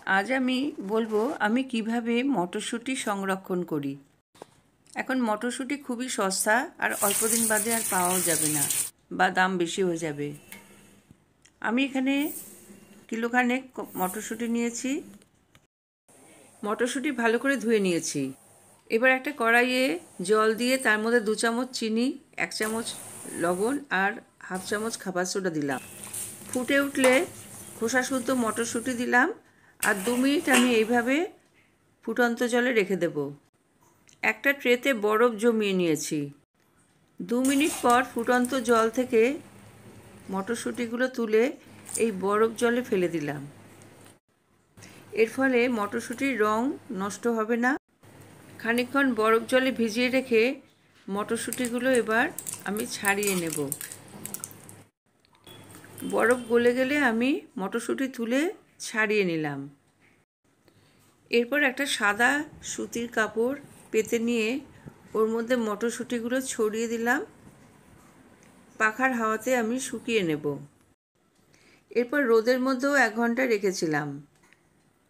আজ আমি বলবো আমি কিভাবে মটরশুঁটি সংরক্ষণ করি। এখন মটরশুঁটি খুবই সস্তা আর অল্প দিন বাদে আর পাওয়াও যাবে না বা দাম বেশি হয়ে যাবে। আমি এখানে কিলোখানেক মটরশুঁটি নিয়েছি। মটরশুঁটি ভালো করে ধুয়ে নিয়েছি। এবার একটা কড়াইয়ে জল দিয়ে তার মধ্যে 2 চামচ চিনি, 1 চামচ লবণ আর হাফ চামচ খাবার সোডা দিলাম। ফুটে উঠলে খোসা শুদ্ধ মটরশুঁটি দিলাম আর 2 মিনিট আমি এইভাবে ফুটন্ত জলে রেখে দেব। একটা ট্রেতে বরফ জমিয়ে নিয়েছি। 2 মিনিট পর ফুটন্ত জল থেকে মটরশুঁটিগুলো তুলে এই বরফ জলে ফেলে দিলাম। এর ফলে মটরশুঁটির রং নষ্ট হবে না। খানিকক্ষণ বরফ জলে ভিজিয়ে রেখে মটরশুঁটিগুলো এবার আমি ছাড়িয়ে নেব। বরফ গলে গেলে আমি মটরশুঁটি তুলে ছাড়িয়ে নিলাম। এরপর একটা সাদা সুতির কাপড় পেতে নিয়ে ওর মধ্যে মটরশুঁটিগুলো ছড়িয়ে দিলাম। পাখার হাওয়াতে আমি শুকিয়ে নেব। এরপর রোদের মধ্যেও 1 ঘন্টা রেখেছিলাম।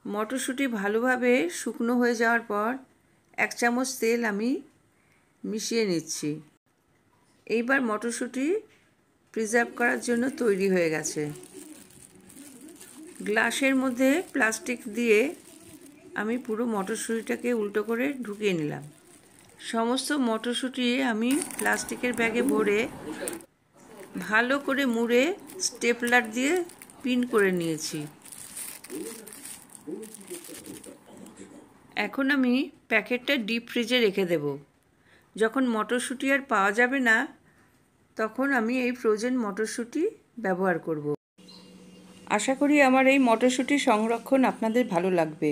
মটরশুঁটি ভালোভাবে শুকনো হয়ে যাওয়ার পর 1 চামচ তেল আমি মিশিয়ে নিচ্ছি। এইবার মটরশুঁটি প্রিজার্ভ করার জন্য তৈরি হয়ে গেছে। গ্লাসের মধ্যে প্লাস্টিক দিয়ে আমি পুরো মটরশুঁটিটাকে উল্টো করে ঢুকিয়ে নিলাম। সমস্ত মটরশুঁটি আমি প্লাস্টিকের ব্যাগে ভরে ভালো করে মুড়ে স্টেপলার দিয়ে পিন করে নিয়েছি। এখন আমি প্যাকেটটা ডিপ ফ্রিজে রেখে দেব। যখন মটরশুঁটি আর পাওয়া যাবে না তখন আমি এই ফ্রোজেন মটরশুঁটি ব্যবহার করব। আশা করি আমার এই মটরশুঁটি সংরক্ষণ আপনাদের ভালো লাগবে।